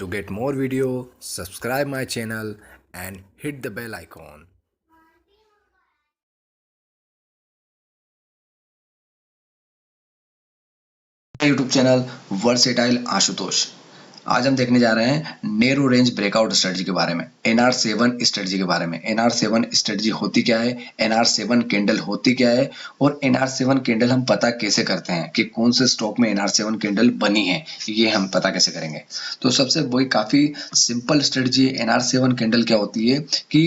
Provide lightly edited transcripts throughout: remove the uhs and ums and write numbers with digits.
To get more video, subscribe my channel and hit the bell icon. YouTube channel versatile Ashutosh. आज हम देखने जा रहे हैं नेरो रेंज ब्रेकआउट स्ट्रेटजी के बारे में, NR7 स्ट्रेटजी के बारे में। NR7 स्ट्रेटजी होती क्या है, NR7 कैंडल होती क्या है और NR7 कैंडल हम पता कैसे करते हैं कि कौन से स्टॉक में NR7 कैंडल बनी है, ये हम पता कैसे करेंगे। तो सबसे वही काफी सिंपल स्ट्रेटजी है। NR7 कैंडल क्या होती है कि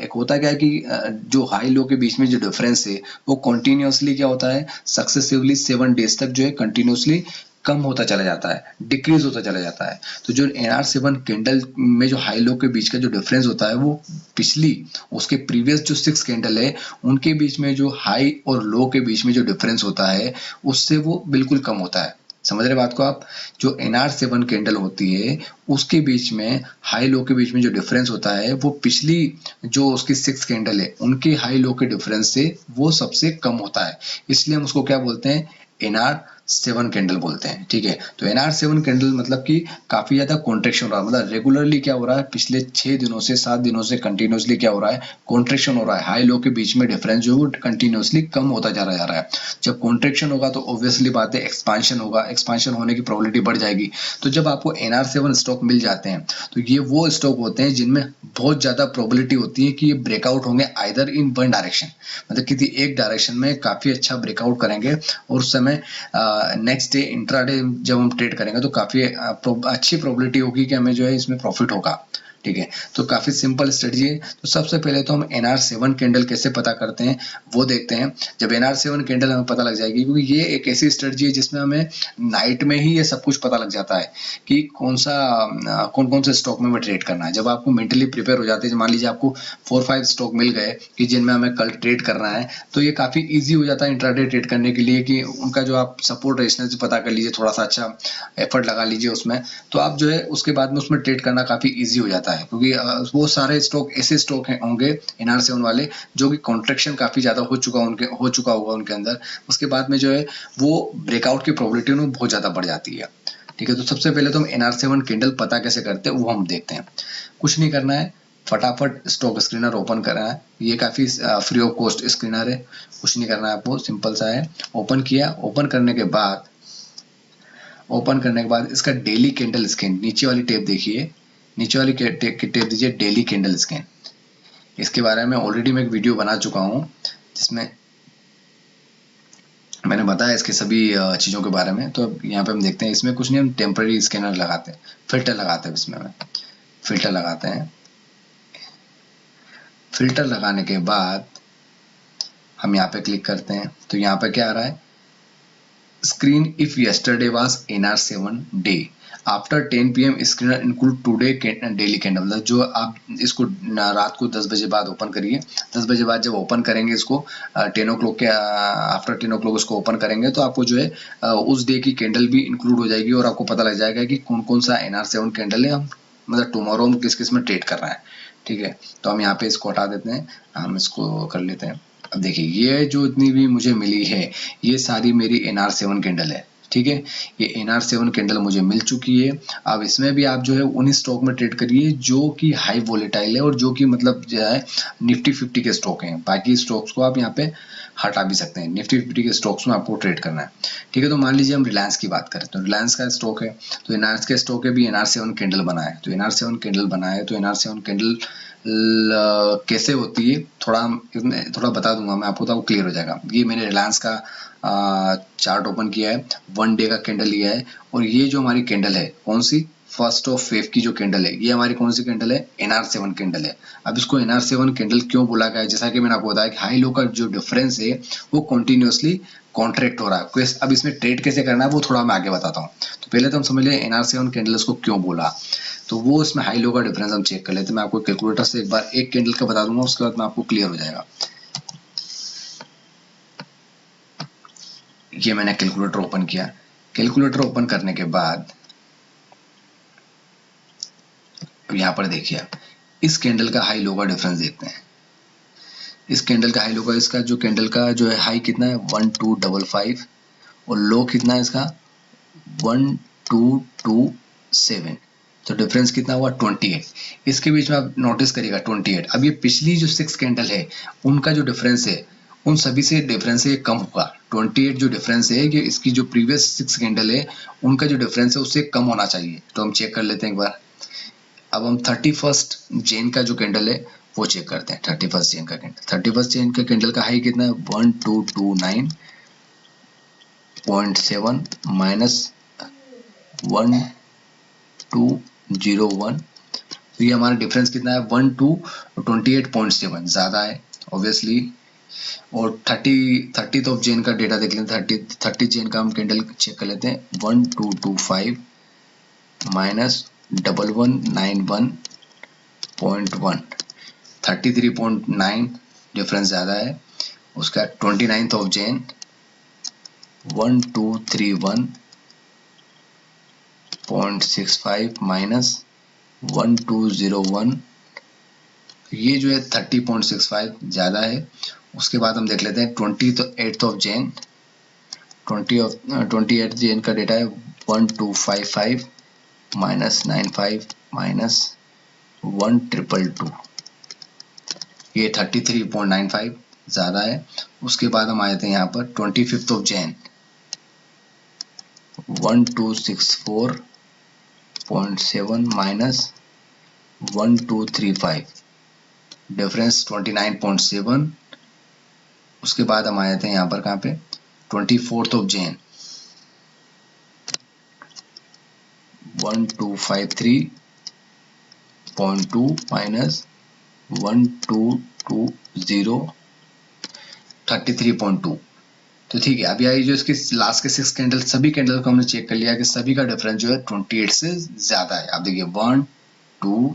एक होता क्या है कि जो हाई लो के बीच में जो डिफरेंस है वो कंटिन्यूअसली क्या होता है, सक्सेसिवली 7 डेज तक जो है कंटिन्यूअसली कम होता चला जाता है, डिक्रीज होता चला जाता है। तो जो NR7 कैंडल में जो हाई लो के बीच का जो डिफरेंस होता है वो पिछली उसके प्रीवियस जो 6 कैंडल है उनके बीच में जो हाई और लो के बीच में जो डिफरेंस होता है उससे वो बिल्कुल कम होता है। समझ रहे बात को आप? जो NR7 कैंडल होती है उसके बीच में हाई लो के बीच में जो डिफरेंस होता है वो पिछली जो उसकी 6 कैंडल है उनके हाई लो के डिफरेंस से वो सबसे कम होता है, इसलिए हम उसको क्या बोलते हैं, NR7 कैंडल बोलते हैं। ठीक है, तो NR7 कैंडल मतलब कि काफी ज्यादा कॉन्ट्रेक्शन हो रहा है, मतलब रेगुलरली क्या हो रहा है, पिछले 6 दिनों से 7 दिनों से कंटिन्यूअसली क्या हो रहा है, कॉन्ट्रेक्शन हो रहा है। हाई लो के बीच में डिफरेंस जो है कंटिन्यूअसली कम होता जा रहा है। जब कॉन्ट्रेक्शन होगा तो ऑब्वियसली बात है एक्सपांशन होगा, एक्सपांशन होने की प्रोबेबिलिटी बढ़ जाएगी। तो जब आपको NR7 स्टॉक मिल जाते हैं तो ये वो स्टॉक होते हैं जिनमें बहुत ज्यादा प्रोबेबिलिटी होती है कि ये ब्रेकआउट होंगे आइदर इन वन डायरेक्शन, मतलब किसी एक डायरेक्शन में काफी अच्छा ब्रेकआउट करेंगे और उस समय नेक्स्ट डे इंट्राडे जब हम ट्रेड करेंगे तो काफी अच्छी प्रोबेबिलिटी होगी कि हमें जो है इसमें प्रॉफिट होगा। ठीक है, तो काफी सिंपल स्ट्रेटजी है। तो सबसे पहले तो हम NR7 कैंडल कैसे पता करते हैं वो देखते हैं। जब NR7 कैंडल हमें पता लग जाएगी, क्योंकि ये एक ऐसी स्ट्रेटजी है जिसमें हमें नाइट में ही ये सब कुछ पता लग जाता है कि कौन कौन से स्टॉक में हमें ट्रेड करना है। जब आपको मेंटली प्रिपेयर हो जाते हैं, मान लीजिए आपको 4-5 स्टॉक मिल गए कि जिनमें हमें कल ट्रेड करना है, तो ये काफी ईजी हो जाता है इंट्राडे ट्रेड करने के लिए कि उनका जो आप सपोर्ट रेजिस्टेंस पता कर लीजिए, थोड़ा सा अच्छा एफर्ट लगा लीजिए उसमें, तो आप जो है उसके बाद में उसमें ट्रेड करना काफी ईजी हो जाता है। क्योंकि वो सारे स्टॉक ऐसे स्टॉक होंगे NR7 वाले जो कि कॉन्ट्रेक्शन काफी ज्यादा हो चुका होगा उनके अंदर, उसके बाद में जो है वो ब्रेकआउट की प्रोबेबिलिटी उन्हें बहुत ज्यादा बढ़ जाती है। ठीक है, तो सबसे पहले तो हम NR7 कैंडल पता कैसे करते हैं वो हम देखते हैं। कुछ नहीं करना है, फटाफट स्टॉक स्क्रीनर ओपन करना है। ये काफी फ्री ऑफ कॉस्ट स्क्रीनर है, कुछ नहीं करना है आपको, सिंपल सा है। ओपन किया, ओपन करने के बाद इसका डेली कैंडल स्कैन, नीचे वाली टेप देखिए, नीचे वाली टेप दीजिए डेली कैंडल स्कैन। इसके बारे में ऑलरेडी मैं एक वीडियो बना चुका हूँ जिसमें मैंने बताया इसके सभी चीज़ों के बारे में। तो अब यहाँ पे हम देखते हैं, इसमें कुछ नहीं, हम टेम्पररी स्कैनर लगाते हैं, फिल्टर लगाते हैं। इसमें हम फिल्टर लगाते हैं। फिल्टर लगाने के बाद हम यहाँ पे क्लिक करते हैं, तो यहाँ पे क्या आ रहा है, screen if yesterday was NR7 day after 10 PM screener include today daily candle, मतलब जो आप इसको रात को 10 बजे बाद ओपन करिए, 10 बजे बाद जब ओपन करेंगे इसको 10 ओ क्लॉक के आफ्टर 10 ओ क्लॉक इसको ओपन करेंगे तो आपको जो है उस डे की कैंडल भी इंक्लूड हो जाएगी और आपको पता लग जाएगा कि कौन कौन सा NR7 कैंडल है, हम मतलब टुमारो हम किस किस में ट्रेड कर रहा है। ठीक है, तो हम यहाँ पे इसको हटा देते हैं, हम इसको कर लेते हैं। अब देखिए ये जो इतनी भी मुझे मिली है ये सारी मेरी NR7 कैंडल है। ठीक है, ये NR7 कैंडल मुझे मिल चुकी है। अब इसमें भी आप जो है उन स्टॉक में ट्रेड करिए जो कि हाई वोलेटाइल है और जो कि मतलब जो है निफ्टी 50 के स्टॉक हैं। बाकी स्टॉक्स को आप यहाँ पे हटा भी सकते हैं, निफ्टी 50 के स्टॉक्स में आपको ट्रेड करना है। ठीक है, तो मान लीजिए हम रिलायंस की बात करें, तो रिलायंस का स्टॉक है, तो रिलायंस के स्टॉक है भी NR7 कैंडल बना है, तो NR7 कैंडल बना है, तो NR7 कैंडल कैसे होती है थोड़ा बता दूंगा मैं आपको, तो आपको क्लियर हो जाएगा। ये मैंने रिलायंस का चार्ट ओपन किया है, 1 डे का कैंडल लिया है, और ये जो हमारी कैंडल है कौन सी, 1 फेब की जो कैंडल है, ये हमारी कौन सी कैंडल है, NR7 कैंडल है। अब इसको NR7 कैंडल क्यों बोला गया है, जैसा कि मैंने आपको बताया कि हाई लो का जो डिफरेंस है वो कंटिन्यूअसली कॉन्ट्रैक्ट हो रहा है। अब इसमें ट्रेड कैसे करना है वो थोड़ा मैं आगे बताता हूँ। तो पहले तो हम समझ लें NR7 कैंडल इसको क्यों बोला, तो वो इसमें हाई लो का डिफरेंस हम चेक कर लेते हैं। मैं आपको कैलकुलेटर से एक बार एक कैंडल का बता दूंगा, उसके बाद में आपको क्लियर हो जाएगा। ये मैंने कैलकुलेटर ओपन किया, कैलकुलेटर ओपन करने के बाद यहाँ पर देखिए इस कैंडल का हाई लो का डिफरेंस देखते हैं। इस कैंडल का हाई लो का, इसका जो कैंडल का जो है हाई कितना है 1255 और लो कितना है इसका 1227। तो डिफरेंस कितना हुआ 28। इसके बीच में आप नोटिस करिएगा 28। अब ये पिछली जो 6 कैंडल है उनका जो डिफरेंस है उन सभी से डिफरेंस है कम होगा। 28 जो डिफरेंस है ये इसकी जो प्रीवियस 6 कैंडल है उनका जो डिफरेंस है उससे कम होना चाहिए। तो हम चेक कर लेते हैं एक बार। अब हम 31st जैन का जो कैंडल है वो चेक करते हैं। 31st जैन का कैंडल, 31st जैन का कैंडल का हाई कितना है 1229.7 माइनस 1201। तो ये हमारा डिफरेंस कितना है 1228.7 ज़्यादा है ऑब्वियसली। और 30th ऑफ जैन का डेटा देख लेते हैं। 30 जैन का हम कैंडल चेक कर लेते हैं 1225 माइनस 1191.1, 33.9 डिफरेंस ज़्यादा है उसका। 29th ऑफ जैन 1231.65 माइनस 1201, ये जो है 30.65 ज़्यादा है। उसके बाद हम देख लेते हैं 28th of Jain, 28th Jain का डेटा है 1255 माइनस 95 माइनस 1222, ये 33.95 ज़्यादा है। उसके बाद हम आए थे यहाँ पर 25th of Jain 1264.7 minus 1235, difference 29.7। उसके बाद हम आए थे यहाँ पर कहाँ पे 24th ऑफ जैन 1253.2 माइनस 1220, 33.2। तो ठीक है, अभी आई जो इसकी लास्ट के 6 कैंडल, सभी कैंडल को हमने चेक कर लिया कि सभी का डिफरेंस जो है 28 से ज्यादा है। आप देखिए 1 2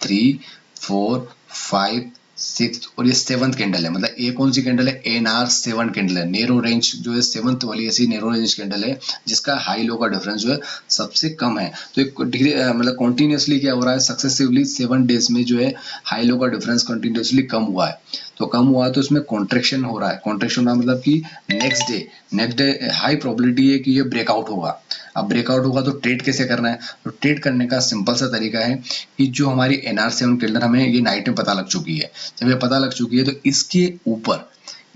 3 4 5 6 और ये 7th कैंडल है। मतलब ये कौन सी कैंडल है NR7 कैंडल है। नेरो रेंज जो है 7th वाली ऐसी नेरो रेंज कैंडल है जिसका हाई लो का डिफरेंस जो है सबसे कम है। तो एक मतलब कॉन्टिन्यूसली क्या हो रहा है सक्सेसिवली 7 डेज में जो है हाई लो का डिफरेंस कंटिन्यूसली कम हुआ है। तो कम हुआ तो इसमें कॉन्ट्रैक्शन हो रहा है। कॉन्ट्रैक्शन होना मतलब कि नेक्स्ट डे हाई प्रोबेबिलिटी है कि ये ब्रेकआउट होगा। अब ब्रेकआउट होगा तो ट्रेड कैसे करना है। तो ट्रेड करने का सिंपल सा तरीका है कि जो हमारी NR7 कैंडल हमें ये नाइट में पता लग चुकी है, जब ये पता लग चुकी है तो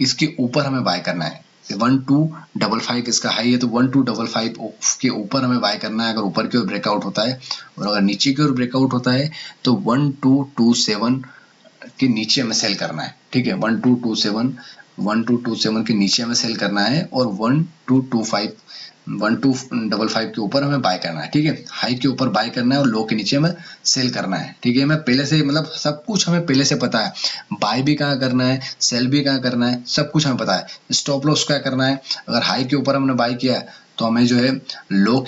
इसके ऊपर हमें बाय करना है। 1255 इसका हाई है तो 1255 के ऊपर हमें बाय करना है अगर ऊपर की ओर ब्रेकआउट होता है। और अगर नीचे की ओर ब्रेकआउट होता है तो 1227 के नीचे हमें सेल करना है। ठीक है, 1227 के नीचे हमें सेल करना है और 1255 के ऊपर हमें बाय करना है। ठीक है, हाई के ऊपर बाय करना है और लो के नीचे हमें सेल करना है। ठीक है, मैं पहले से मतलब सब कुछ हमें पहले से पता है। बाय भी कहाँ करना है, सेल भी कहाँ करना है, सब कुछ हमें पता है। स्टॉप लॉस क्या करना है, अगर हाई के ऊपर हमने बाय किया तो हमें जो है लो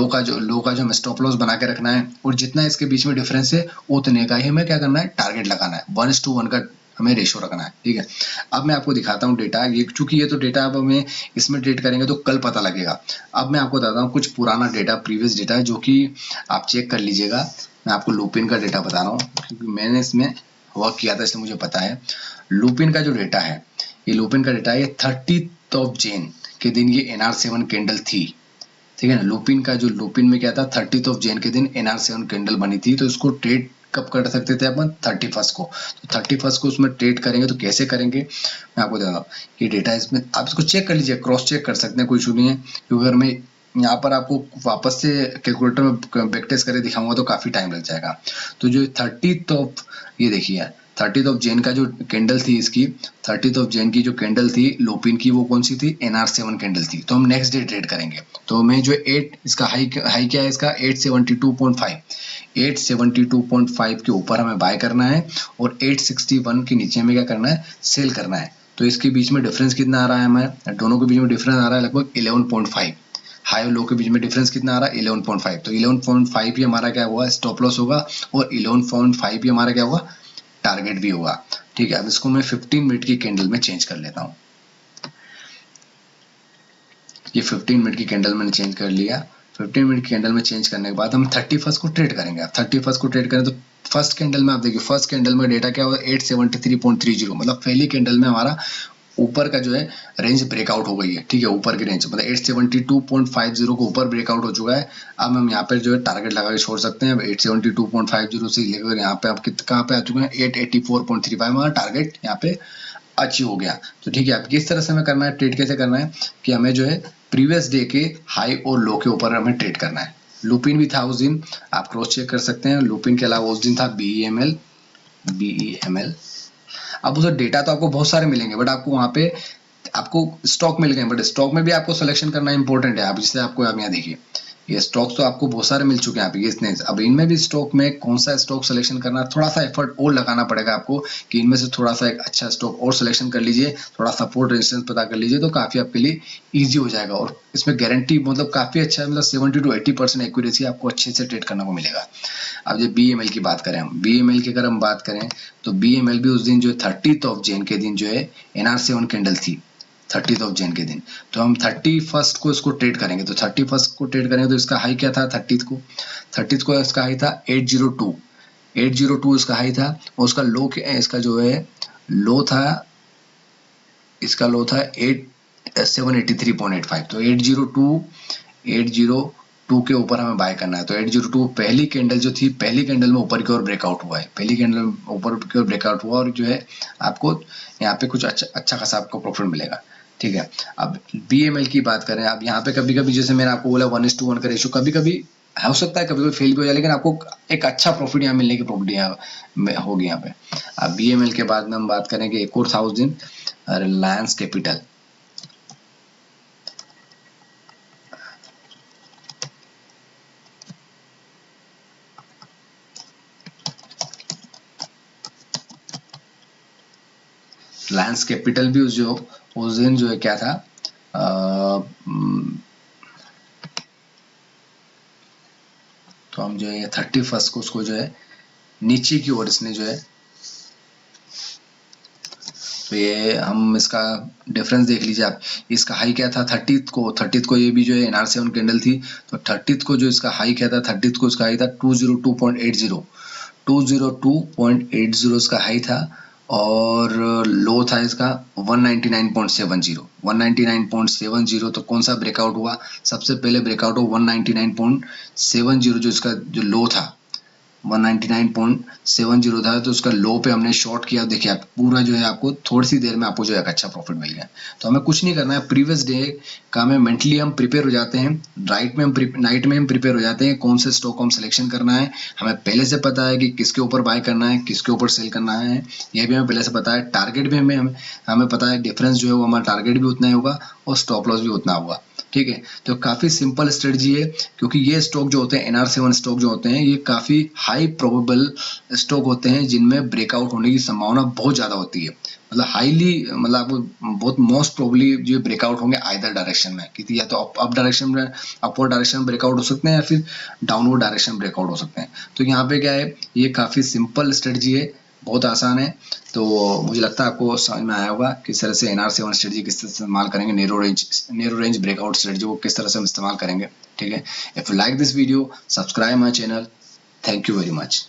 का जो हमें स्टॉप लॉस बना के रखना है और जितना इसके बीच में डिफरेंस है उतने का ही हमें क्या करना है टारगेट लगाना है। 1:1 का हमें रेशो रखना है। ठीक है, अब मैं आपको दिखाता हूँ डेटा। ये चूंकि ये तो डेटा अब हमें इसमें ट्रेड करेंगे तो कल पता लगेगा। अब मैं आपको बताता हूँ कुछ पुराना डेटा, प्रीवियस डेटा जो कि आप चेक कर लीजिएगा। मैं आपको लुपिन का डेटा बता रहा हूँ क्योंकि मैंने इसमें वर्क किया था इसलिए मुझे पता है। लुपिन का जो डेटा है, ये लुपिन का डेटा है 30th ऑफ जैन के दिन ये NR7 कैंडल थी। ठीक है ना, लुपिन में क्या था 30th ऑफ जैन के दिन NR7 कैंडल बनी थी। तो इसको ट्रेड कब कर सकते थे अपन 31st को। तो 31st को उसमें ट्रेड करेंगे तो कैसे करेंगे मैं आपको बताता हूँ। ये डेटा इसमें आप इसको चेक कर लीजिए, क्रॉस चेक कर सकते हैं, कोई इशू नहीं है। क्योंकि अगर मैं यहाँ पर आपको वापस से कैलकुलेटर में बैकटेस्ट करके दिखाऊंगा तो काफी टाइम लग जाएगा। तो जो 30th ऑफ, ये देखिए 30th ऑफ जैन का जो कैंडल थी इसकी, 30th ऑफ जैन की जो कैंडल थी लुपिन की वो कौन सी थी NR7 कैंडल थी। तो हम नेक्स्ट डे ट्रेड करेंगे। तो मैं जो 8 इसका हाई क्या है इसका 872.5 के ऊपर हमें बाय करना है और 861 के नीचे में क्या करना है सेल करना है। तो इसके बीच में डिफरेंस कितना आ रहा है हमें, दोनों के बीच में डिफरेंस आ रहा है लगभग 11.5। हाई और लो के बीच में डिफरेंस कितना आ रहा है 11.5। तो 11.5 ही हमारा क्या हुआ स्टॉप लॉस होगा और 11.5 ही हमारा क्या होगा टारगेट भी होगा। ठीक है, अब इसको मैं 15 मिनट की कैंडल में चेंज कर लेता हूँ। ये 15 मिनट की कैंडल मैंने चेंज कर लिया। 15 मिनट की कैंडल में चेंज करने के बाद हम 31st को ट्रेड करेंगे। 31st को ट्रेड करें तो फर्स्ट कैंडल में आप देखिए, फर्स्ट कैंडल में डेटा क्या होगा 873.30, मतलब पहली कैंडल में हमारा ऊपर का जो है रेंज ब्रेकआउट हो गई है, ठीक है, ऊपर की रेंज मतलब 872.50 को ऊपर ब्रेकआउट हो चुका है। अब हम यहाँ पे जो है टारगेट लगा के छोड़ सकते हैं। 872.50 से लेकर यहाँ पे आप कहाँ पे आ चुके हैं 884.35, हमारा टारगेट यहाँ पे अचीव हो गया। तो ठीक है, अब किस तरह से हमें करना है, ट्रेड कैसे करना है कि हमें जो है प्रीवियस डे के हाई और लो के ऊपर हमें ट्रेड करना है। लुपिन भी था उस दिन, आप क्रॉस चेक कर सकते हैं। लुपिन के अलावा उस दिन था BEML। अब उधर डेटा तो आपको बहुत सारे मिलेंगे, बट आपको वहां पे आपको स्टॉक मिल गए, बट स्टॉक में भी आपको सिलेक्शन करना इंपॉर्टेंट है। आप जिससे आपको आप यहाँ देखिए ये स्टॉक्स तो आपको बहुत सारे मिल चुके हैं आप इसने, अब इनमें भी स्टॉक में कौन सा स्टॉक सिलेक्शन करना, थोड़ा सा एफर्ट और लगाना पड़ेगा आपको कि इनमें से थोड़ा सा एक अच्छा स्टॉक और सिलेक्शन कर लीजिए, थोड़ा सपोर्ट रेजिस्टेंस पता कर लीजिए, तो काफी आपके लिए इजी हो जाएगा। और इसमें गारंटी मतलब काफी अच्छा है, मतलब 70 to 80% एक्यूरेसी आपको अच्छे से ट्रेड करने को मिलेगा। अब जब BML की बात करें, हम BML की अगर हम बात करें तो BML भी उस दिन जो 30th ऑफ जैन के दिन जो है NR7 कैंडल थी 30th ऑफ जैन के दिन, तो हम 31st को इसको ट्रेड करेंगे। तो 31st को ट्रेड करेंगे तो इसका हाई क्या था 30th को इसका हाई था 802 इसका हाई था, और उसका लो इसका जो है लो था, इसका लो था 783.85। तो 802 के ऊपर हमें बाय करना है। तो 802 पहली कैंडल जो थी, पहली कैंडल में ऊपर की ओर ब्रेकआउट हुआ है, पहली कैंडल में ऊपर की ओर ब्रेकआउट हुआ, और जो है आपको यहाँ पे कुछ अच्छा खासा आपको प्रॉफिट मिलेगा, ठीक है। अब BML की बात करें, अब यहाँ पे कभी कभी जैसे मैंने आपको बोला 1:1 का रेशियो कभी कभी हो सकता है, कभी कभी फेल भी हो जाए, लेकिन आपको एक अच्छा प्रॉफिट यहाँ मिलने की प्रॉपर्टी यहाँ होगी यहाँ पे। अब BML के बाद में हम बात करेंगे एक और था उस दिन रिलायंस कैपिटल। रिलायंस कैपिटल भी उस दिन जो है क्या था, तो हम जो है 31st को उसको जो है नीचे की ओर इसने जो है, तो ये हम इसका डिफरेंस देख लीजिए आप, इसका हाई क्या था 30th को ये भी जो है NR7 कैंडल थी, तो 30th को जो इसका हाई क्या था, 30th को इसका हाई था 202.80 इसका हाई था, और लो था इसका 199.70। तो कौन सा ब्रेकआउट हुआ, सबसे पहले ब्रेकआउट हुआ 199.70, जो इसका जो लो था 199.70 था, तो उसका लो पे हमने शॉर्ट किया। देखिए आप पूरा जो है आपको थोड़ी सी देर में आपको जो है अच्छा प्रॉफिट मिल गया। तो हमें कुछ नहीं करना है, प्रीवियस डे का हमें मेंटली हम प्रिपेयर हो जाते हैं, नाइट में हम प्रिपेयर हो जाते हैं कौन से स्टॉक को हम सिलेक्शन करना है। हमें पहले से पता है कि किसके ऊपर बाय करना है, किसके ऊपर सेल करना है, यह भी हमें पहले से पता है। टारगेट भी हमें पता है, डिफरेंस जो है वो हमारा टारगेट भी उतना ही होगा और स्टॉप लॉस भी उतना होगा, ठीक है। तो काफी सिंपल स्ट्रेटजी है, क्योंकि ये स्टॉक जो होते हैं NR7 स्टॉक जो होते हैं, ये काफी हाई प्रोबेबल स्टॉक होते हैं जिनमें ब्रेकआउट होने की संभावना बहुत ज्यादा होती है, मतलब हाईली, मतलब आपको बहुत मोस्ट प्रोबेबली जो ब्रेकआउट होंगे आइदर डायरेक्शन में, क्योंकि या तो अप डायरेक्शन में, अपवर्ड डायरेक्शन ब्रेकआउट हो सकते हैं, या फिर डाउनवर्ड डायरेक्शन ब्रेकआउट हो सकते हैं। तो यहाँ पे क्या है, ये काफी सिंपल स्ट्रेटजी है, बहुत आसान है। तो मुझे लगता है आपको समझ में आया होगा किस तरह से NR7 स्ट्रेटजी किस तरह से इस्तेमाल करेंगे, नेरो रेंज ब्रेकआउट स्ट्रेटजी को किस तरह से हम इस्तेमाल करेंगे, ठीक है। If you like this video, subscribe my channel. Thank you very much.